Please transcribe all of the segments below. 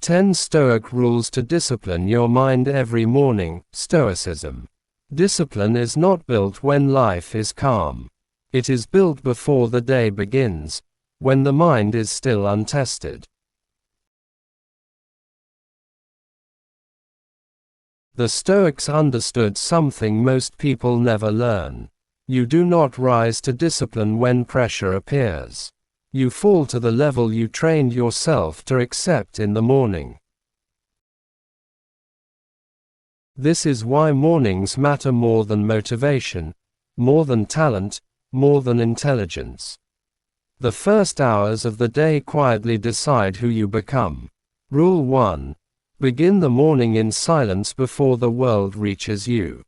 10 Stoic rules to discipline your mind every morning. Stoicism. Discipline is not built when life is calm. It is built before the day begins, when the mind is still untested. The Stoics understood something most people never learn. You do not rise to discipline when pressure appears. You fall to the level you trained yourself to accept in the morning. This is why mornings matter more than motivation, more than talent, more than intelligence. The first hours of the day quietly decide who you become. Rule 1. Begin the morning in silence before the world reaches you.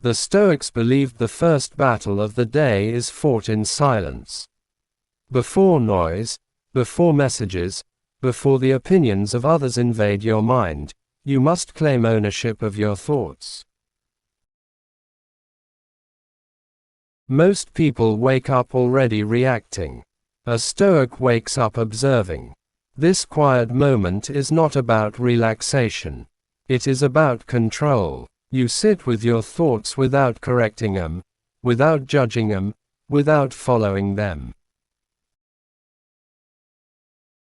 The Stoics believed the first battle of the day is fought in silence. Before noise, before messages, before the opinions of others invade your mind, you must claim ownership of your thoughts. Most people wake up already reacting. A Stoic wakes up observing. This quiet moment is not about relaxation. It is about control. You sit with your thoughts without correcting them, without judging them, without following them.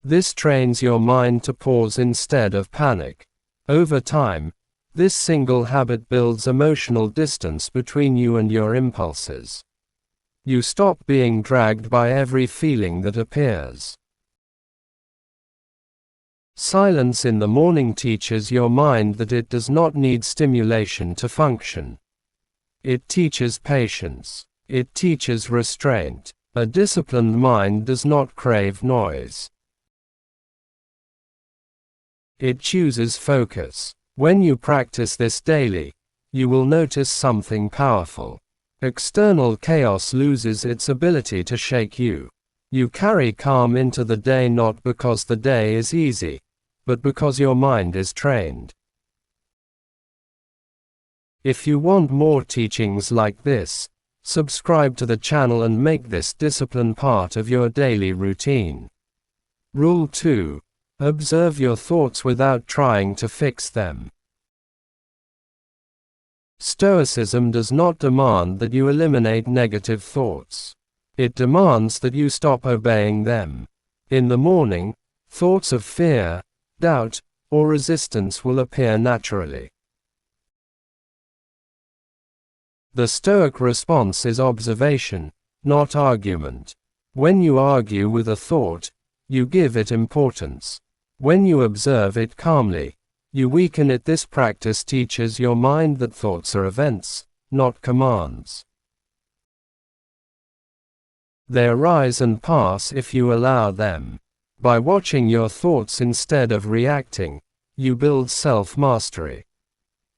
This trains your mind to pause instead of panic. Over time, this single habit builds emotional distance between you and your impulses. You stop being dragged by every feeling that appears. Silence in the morning teaches your mind that it does not need stimulation to function. It teaches patience. It teaches restraint. A disciplined mind does not crave noise. It chooses focus. When you practice this daily, you will notice something powerful. External chaos loses its ability to shake you. You carry calm into the day not because the day is easy, but because your mind is trained. If you want more teachings like this, subscribe to the channel and make this discipline part of your daily routine. Rule 2. Observe your thoughts without trying to fix them. Stoicism does not demand that you eliminate negative thoughts. It demands that you stop obeying them. In the morning, thoughts of fear, doubt, or resistance will appear naturally. The Stoic response is observation, not argument. When you argue with a thought, you give it importance. When you observe it calmly, you weaken it. This practice teaches your mind that thoughts are events, not commands. They arise and pass if you allow them. By watching your thoughts instead of reacting, you build self-mastery.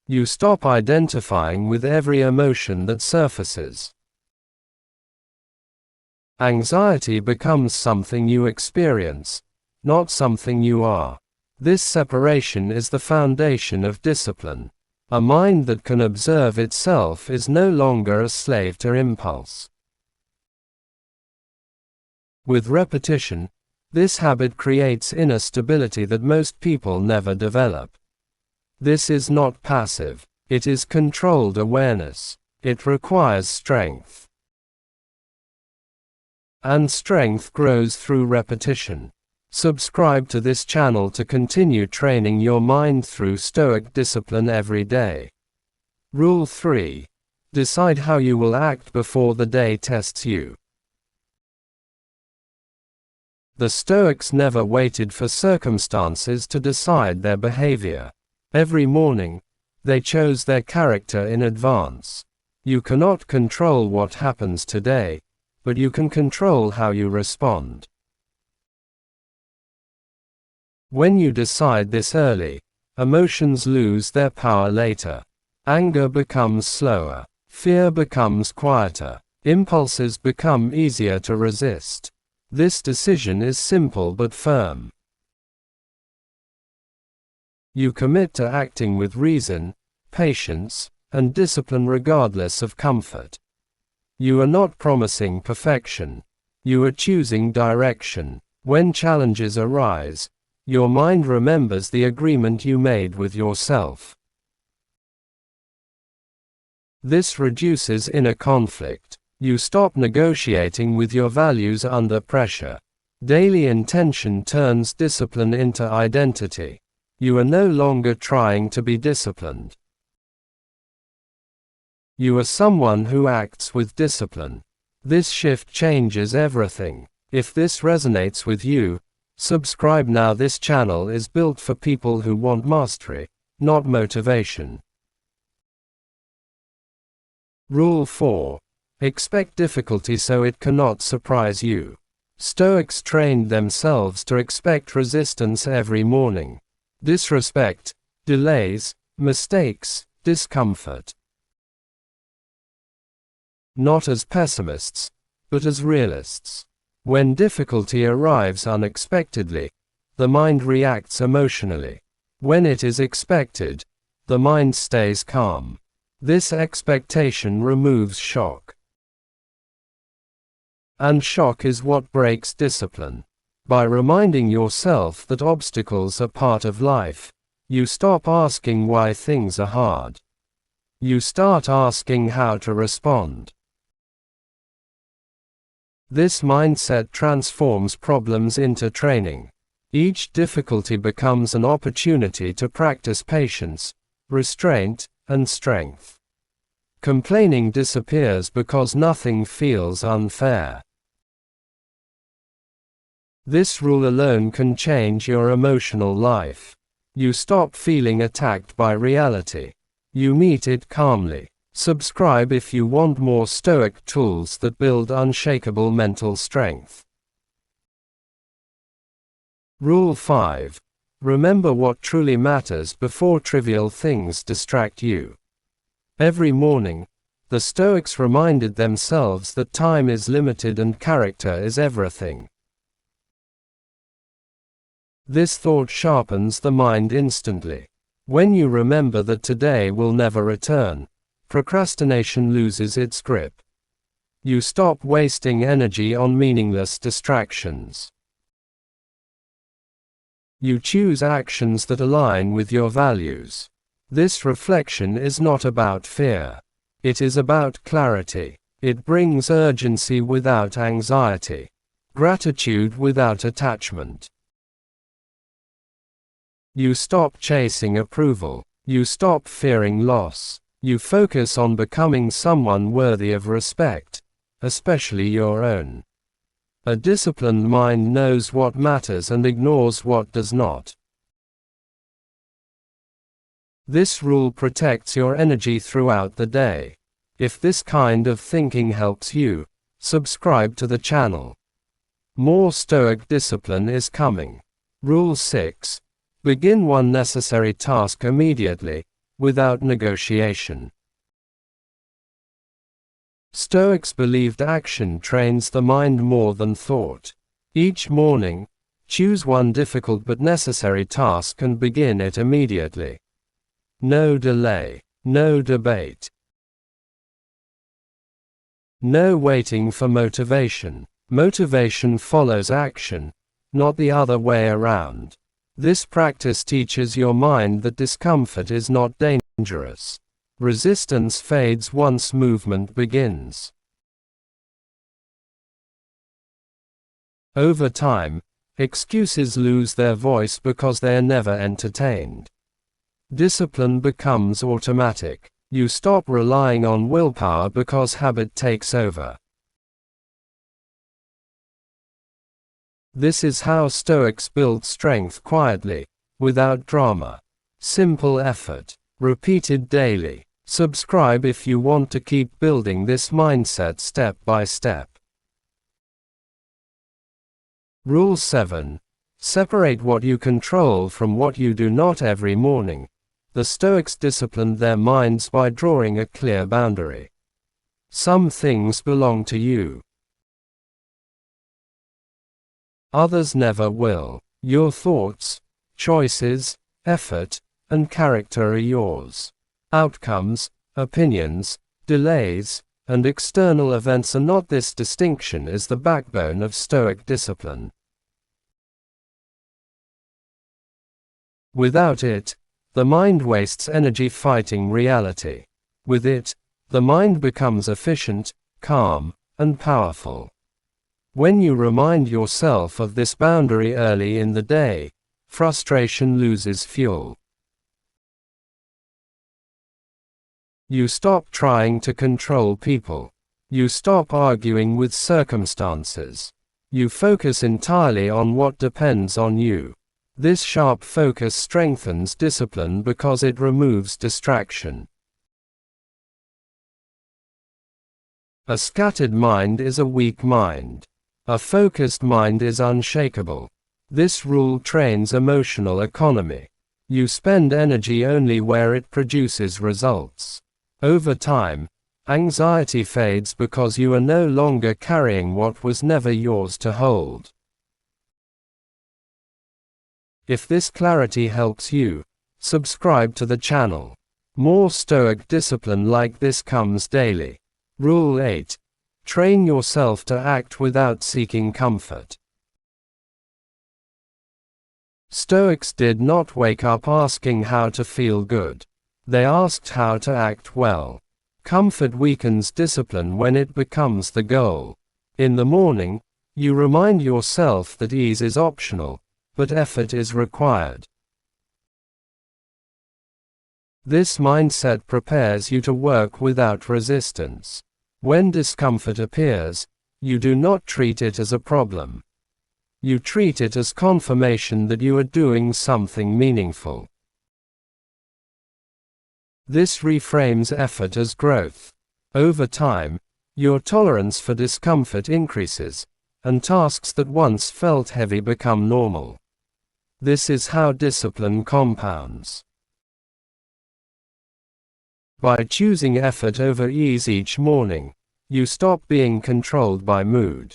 You stop identifying with every emotion that surfaces. Anxiety becomes something you experience, not something you are. This separation is the foundation of discipline. A mind that can observe itself is no longer a slave to impulse. With repetition, this habit creates inner stability that most people never develop. This is not passive. It is controlled awareness. It requires strength. And strength grows through repetition. Subscribe to this channel to continue training your mind through Stoic discipline every day. Rule 3. Decide how you will act before the day tests you. The Stoics never waited for circumstances to decide their behavior. Every morning, they chose their character in advance. You cannot control what happens today, but you can control how you respond. When you decide this early, emotions lose their power later. Anger becomes slower. Fear becomes quieter. Impulses become easier to resist. This decision is simple but firm. You commit to acting with reason, patience, and discipline regardless of comfort. You are not promising perfection. You are choosing direction. When challenges arise, your mind remembers the agreement you made with yourself. This reduces inner conflict. You stop negotiating with your values under pressure. Daily intention turns discipline into identity. You are no longer trying to be disciplined. You are someone who acts with discipline. This shift changes everything. If this resonates with you, subscribe now. This channel is built for people who want mastery, not motivation. Rule 4. Expect difficulty so it cannot surprise you. Stoics trained themselves to expect resistance every morning. Disrespect, delays, mistakes, discomfort. Not as pessimists, but as realists. When difficulty arrives unexpectedly, the mind reacts emotionally. When it is expected, the mind stays calm. This expectation removes shock. And shock is what breaks discipline. By reminding yourself that obstacles are part of life, you stop asking why things are hard. You start asking how to respond. This mindset transforms problems into training. Each difficulty becomes an opportunity to practice patience, restraint, and strength. Complaining disappears because nothing feels unfair. This rule alone can change your emotional life. You stop feeling attacked by reality. You meet it calmly. Subscribe if you want more Stoic tools that build unshakable mental strength. Rule 5. Remember what truly matters before trivial things distract you. Every morning, the Stoics reminded themselves that time is limited and character is everything. This thought sharpens the mind instantly. When you remember that today will never return, procrastination loses its grip. You stop wasting energy on meaningless distractions. You choose actions that align with your values. This reflection is not about fear. It is about clarity. It brings urgency without anxiety, gratitude without attachment. You stop chasing approval. You stop fearing loss. You focus on becoming someone worthy of respect, especially your own. A disciplined mind knows what matters and ignores what does not. This rule protects your energy throughout the day. If this kind of thinking helps you, subscribe to the channel. More Stoic discipline is coming. Rule 6. Begin one necessary task immediately, without negotiation. Stoics believed action trains the mind more than thought. Each morning, choose one difficult but necessary task and begin it immediately. No delay, no debate. No waiting for motivation. Motivation follows action, not the other way around. This practice teaches your mind that discomfort is not dangerous. Resistance fades once movement begins. Over time, excuses lose their voice because they are never entertained. Discipline becomes automatic. You stop relying on willpower because habit takes over. This is how Stoics build strength quietly, without drama. Simple effort, repeated daily. Subscribe if you want to keep building this mindset step by step. Rule 7. Separate what you control from what you do not. Every morning, the Stoics disciplined their minds by drawing a clear boundary. Some things belong to you. Others never will. Your thoughts, choices, effort, and character are yours. Outcomes, opinions, delays, and external events are not. This distinction is the backbone of Stoic discipline. Without it, the mind wastes energy fighting reality. With it, the mind becomes efficient, calm, and powerful. When you remind yourself of this boundary early in the day, frustration loses fuel. You stop trying to control people. You stop arguing with circumstances. You focus entirely on what depends on you. This sharp focus strengthens discipline because it removes distraction. A scattered mind is a weak mind. A focused mind is unshakable. This rule trains emotional economy. You spend energy only where it produces results. Over time, anxiety fades because you are no longer carrying what was never yours to hold. If this clarity helps you, subscribe to the channel. More Stoic discipline like this comes daily. Rule 8. Train yourself to act without seeking comfort. Stoics did not wake up asking how to feel good. They asked how to act well. Comfort weakens discipline when it becomes the goal. In the morning, you remind yourself that ease is optional, but effort is required. This mindset prepares you to work without resistance. When discomfort appears, you do not treat it as a problem. You treat it as confirmation that you are doing something meaningful. This reframes effort as growth. Over time, your tolerance for discomfort increases, and tasks that once felt heavy become normal. This is how discipline compounds. By choosing effort over ease each morning, you stop being controlled by mood.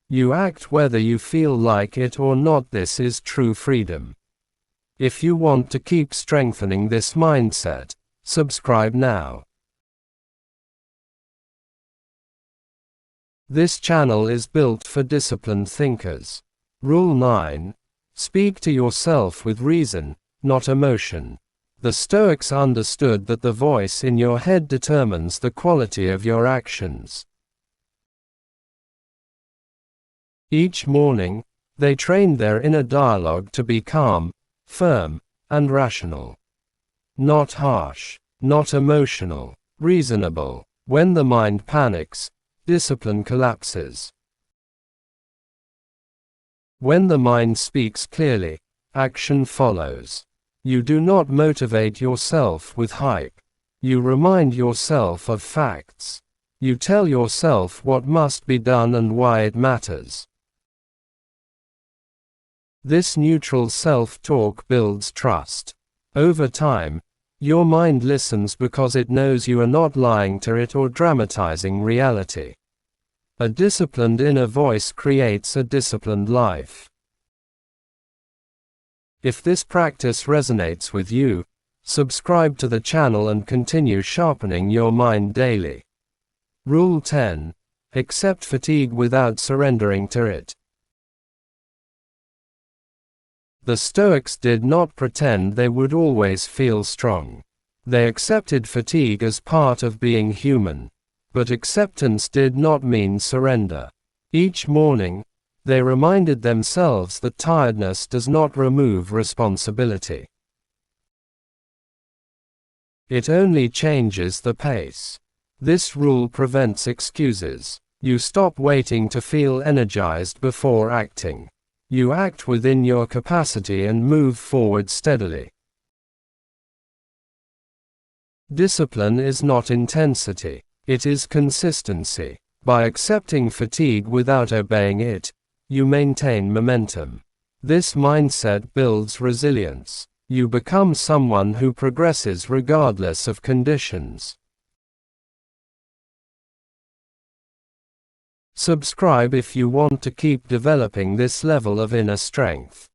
You act whether you feel like it or not. This is true freedom. If you want to keep strengthening this mindset, subscribe now. This channel is built for disciplined thinkers. Rule 9. Speak to yourself with reason, not emotion. The Stoics understood that the voice in your head determines the quality of your actions. Each morning, they trained their inner dialogue to be calm, firm, and rational. Not harsh, not emotional, reasonable. When the mind panics, discipline collapses. When the mind speaks clearly, action follows. You do not motivate yourself with hype. You remind yourself of facts. You tell yourself what must be done and why it matters. This neutral self-talk builds trust. Over time, your mind listens because it knows you are not lying to it or dramatizing reality. A disciplined inner voice creates a disciplined life. If this practice resonates with you, subscribe to the channel and continue sharpening your mind daily. Rule 10. Accept fatigue without surrendering to it. The Stoics did not pretend they would always feel strong. They accepted fatigue as part of being human. But acceptance did not mean surrender. Each morning, they reminded themselves that tiredness does not remove responsibility. It only changes the pace. This rule prevents excuses. You stop waiting to feel energized before acting. You act within your capacity and move forward steadily. Discipline is not intensity. It is consistency. By accepting fatigue without obeying it, you maintain momentum. This mindset builds resilience. You become someone who progresses regardless of conditions. Subscribe if you want to keep developing this level of inner strength.